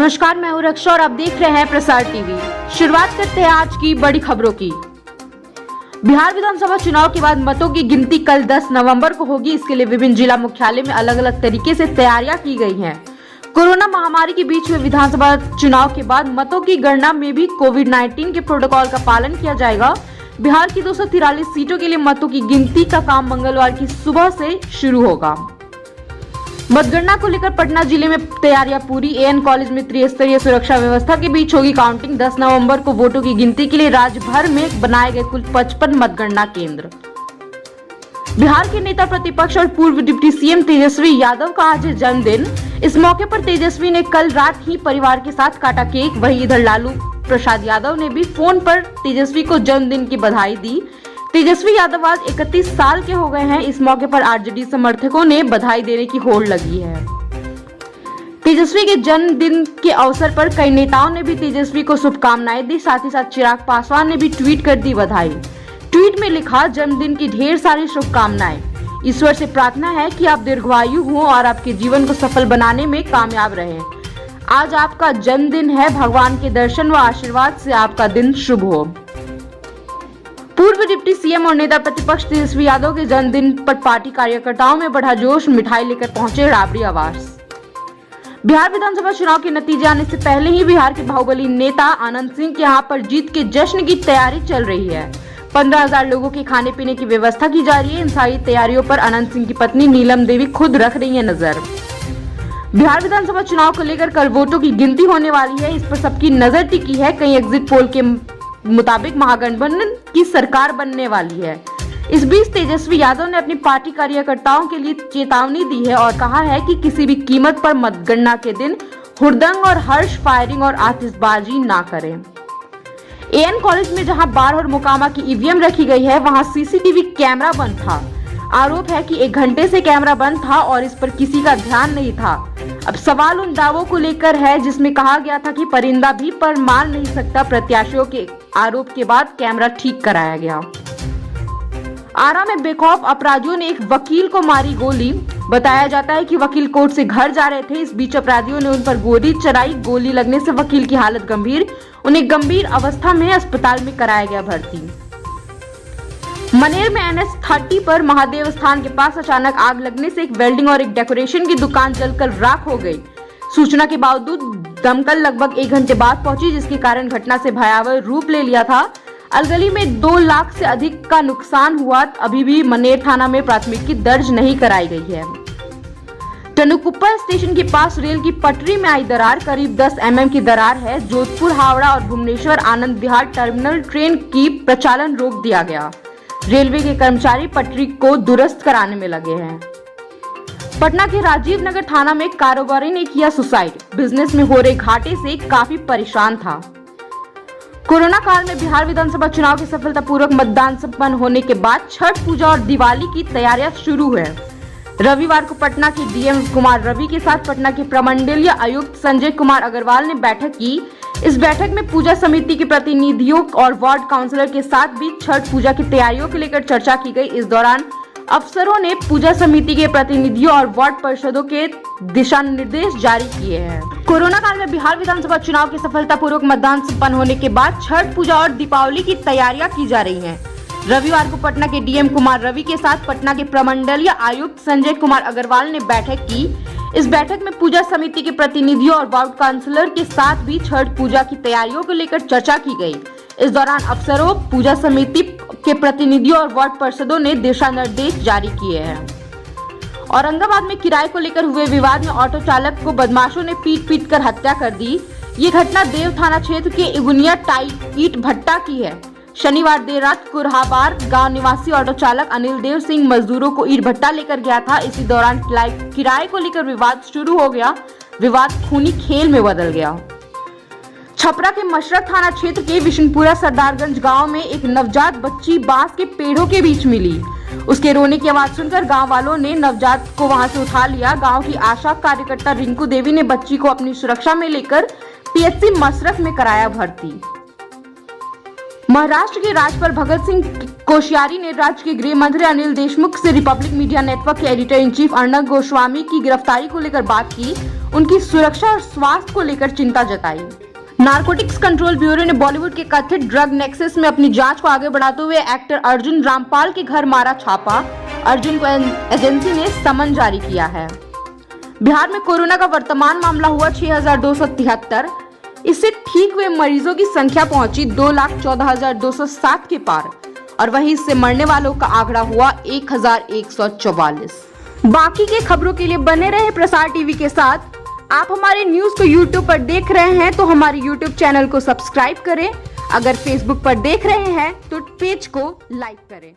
नमस्कार, मैं हूं रक्षा और आप देख रहे हैं प्रसार टीवी। शुरुआत करते हैं आज की बड़ी खबरों की। बिहार विधानसभा चुनाव के बाद मतों की गिनती कल 10 नवंबर को होगी। इसके लिए विभिन्न जिला मुख्यालय में अलग अलग तरीके से तैयारियां की गई हैं। कोरोना महामारी के बीच में विधानसभा चुनाव के बाद मतों की गणना में भी कोविड-19 के प्रोटोकॉल का पालन किया जाएगा। बिहार की 243 सीटों के लिए मतों की गिनती का काम मंगलवार की सुबह से शुरू होगा। मतगणना को लेकर पटना जिले में तैयारियां पूरी। एएन कॉलेज में त्रिस्तरीय सुरक्षा व्यवस्था के बीच होगी काउंटिंग। 10 नवंबर को वोटों की गिनती के लिए राज्य भर में बनाए गए कुल 55 मतगणना केंद्र। बिहार के नेता प्रतिपक्ष और पूर्व डिप्टी सीएम तेजस्वी यादव का आज है जन्मदिन। इस मौके पर तेजस्वी ने कल रात ही परिवार के साथ काटा केक। वहीं इधर लालू प्रसाद यादव ने भी फोन पर तेजस्वी को जन्मदिन की बधाई दी। तेजस्वी यादव आज 31 साल के हो गए हैं। इस मौके पर आरजेडी समर्थकों ने बधाई देने की होड़ लगी है। तेजस्वी के जन्मदिन के अवसर पर कई नेताओं ने भी तेजस्वी को शुभकामनाएं दी। साथ ही साथ चिराग पासवान ने भी ट्वीट कर दी बधाई। ट्वीट में लिखा, जन्मदिन की ढेर सारी शुभकामनाएं। ईश्वर से प्रार्थना है कि आप दीर्घायु हो और आपके जीवन को सफल बनाने में कामयाब रहें। आज आपका जन्मदिन है। भगवान के दर्शन व आशीर्वाद से आपका दिन शुभ हो। पूर्व डिप्टी सीएम और नेता प्रतिपक्ष तेजस्वी यादव के जन्मदिन पर पार्टी कार्यकर्ताओं में बढ़ा जोश। मिठाई लेकर पहुंचे राबड़ी आवास। बिहार विधानसभा चुनाव के नतीजे आने से पहले ही बिहार के बाहुबली नेता आनंद सिंह के यहां पर जीत के जश्न की तैयारी चल रही है। 15,000 लोगों के खाने पीने की व्यवस्था की जा रही है। इन सारी तैयारियों पर आनंद सिंह की पत्नी नीलम देवी खुद रख रही है नजर। बिहार विधानसभा चुनाव को लेकर कल वोटों की गिनती होने वाली है। इस पर सबकी नजर टिकी है। कई एग्जिट पोल के मुताबिक महागठबंधन की सरकार बनने वाली है। इस बीच तेजस्वी यादव ने अपनी पार्टी कार्यकर्ताओं के लिए चेतावनी दी है और कहा है कि किसी भी कीमत पर मतगणना के दिन हुड़दंग और हर्ष फायरिंग और आतिशबाजी ना करें। एएन कॉलेज में जहां बार और मोकामा की ईवीएम रखी गई है, वहां सीसीटीवी कैमरा बंद था। आरोप है कि 1 घंटे से कैमरा बंद था और इस पर किसी का ध्यान नहीं था। अब सवाल उन दावों को लेकर है जिसमें कहा गया था कि परिंदा भी पर मार नहीं सकता। प्रत्याशियों के आरोप के बाद कैमरा ठीक कराया गया। आरा में बेखौफ अपराधियों ने एक वकील को मारी गोली। बताया जाता है कि वकील कोर्ट से घर जा रहे थे। इस बीच अपराधियों ने उन पर गोली चलाई। गोली लगने से वकील की हालत गंभीर। उन्हें गंभीर अवस्था में अस्पताल में कराया गया भर्ती। मनेर में NH 30 पर महादेव स्थान के पास अचानक आग लगने से एक वेल्डिंग और एक डेकोरेशन की दुकान जलकर राख हो गई। सूचना के बावजूद दमकल लगभग 1 घंटे बाद पहुंची, जिसके कारण घटना से भयावह रूप ले लिया था। अलगली में 2 लाख से अधिक का नुकसान हुआ। अभी भी मनेर थाना में प्राथमिकी दर्ज नहीं कराई गई है। टनुकुप्पा स्टेशन के पास रेल की पटरी में आई दरार। करीब 10 mm की दरार है। जोधपुर, हावड़ा और भुवनेश्वर आनंद विहार टर्मिनल ट्रेन की प्रचालन रोक दिया गया। रेलवे के कर्मचारी पटरी को दुरुस्त कराने में लगे हैं। पटना के राजीव नगर थाना में कारोबारी ने किया सुसाइड। बिजनेस में हो रहे घाटे से काफी परेशान था। कोरोना काल में बिहार विधानसभा चुनाव के सफलतापूर्वक मतदान संपन्न होने के बाद छठ पूजा और दिवाली की तैयारियां शुरू है। रविवार को पटना के डीएम कुमार रवि के साथ पटना के प्रमंडलीय आयुक्त संजय कुमार अग्रवाल ने बैठक की। इस बैठक में पूजा समिति के प्रतिनिधियों और वार्ड काउंसलर के साथ भी छठ पूजा की तैयारियों को लेकर चर्चा की गई। इस दौरान अफसरों ने पूजा समिति के प्रतिनिधियों और वार्ड परिषदों के दिशा निर्देश जारी किए हैं। कोरोना काल में बिहार विधानसभा चुनाव के सफलतापूर्वक मतदान संपन्न होने के बाद छठ पूजा और दीपावली की तैयारियां की जा रही हैं। रविवार को पटना के डीएम कुमार रवि के साथ पटना के प्रमंडलीय आयुक्त संजय कुमार अग्रवाल ने बैठक की। इस बैठक में पूजा समिति के प्रतिनिधियों और वार्ड काउंसलर के साथ भी छठ पूजा की तैयारियों को लेकर चर्चा की गई। इस दौरान अफसरों, पूजा समिति के प्रतिनिधियों और वार्ड पार्षदों ने दिशा निर्देश जारी किए हैं। औरंगाबाद में किराए को लेकर हुए विवाद में ऑटो चालक को बदमाशों ने पीट कर हत्या कर दी। ये घटना देव थाना क्षेत्र के इगुनिया ईट भट्टा की है। शनिवार देर रात कुरहाबार गांव निवासी ऑटो चालक अनिल देव सिंह मजदूरों को ईट भट्टा लेकर गया था। इसी दौरान किराए को लेकर विवाद शुरू हो गया। विवाद खूनी खेल में बदल गया। छपरा के मशरक थाना क्षेत्र के विशनपुरा सरदारगंज गांव में एक नवजात बच्ची बांस के पेड़ों के बीच मिली। उसके रोने की आवाज सुनकर गांव वालों ने नवजात को वहां से उठा लिया। गांव की आशा कार्यकर्ता रिंकू देवी ने बच्ची को अपनी सुरक्षा में लेकर पीएचसी मशरक में कराया भर्ती। महाराष्ट्र के राज्यपाल भगत सिंह कोश्यारी ने राज्य के गृह मंत्री अनिल देशमुख से रिपब्लिक मीडिया नेटवर्क के editor in chief Arnab Goswami की गिरफ्तारी को लेकर बात की। उनकी सुरक्षा और स्वास्थ्य को लेकर चिंता जताई। नारकोटिक्स कंट्रोल ब्यूरो ने बॉलीवुड के कथित ड्रग नेक्सस में अपनी जांच को आगे बढ़ाते हुए एक्टर अर्जुन रामपाल के घर मारा छापा। अर्जुन को एजेंसी ने समन जारी किया है। बिहार में कोरोना का वर्तमान मामला हुआ 6,273। इससे ठीक हुए मरीजों की संख्या पहुंची 2,14,207 के पार और वहीं इससे मरने वालों का आंकड़ा हुआ 1,144। बाकी के खबरों के लिए बने रहे प्रसार टीवी के साथ। आप हमारे न्यूज को यूट्यूब पर देख रहे हैं तो हमारे यूट्यूब चैनल को सब्सक्राइब करें। अगर फेसबुक पर देख रहे हैं तो पेज को लाइक करें।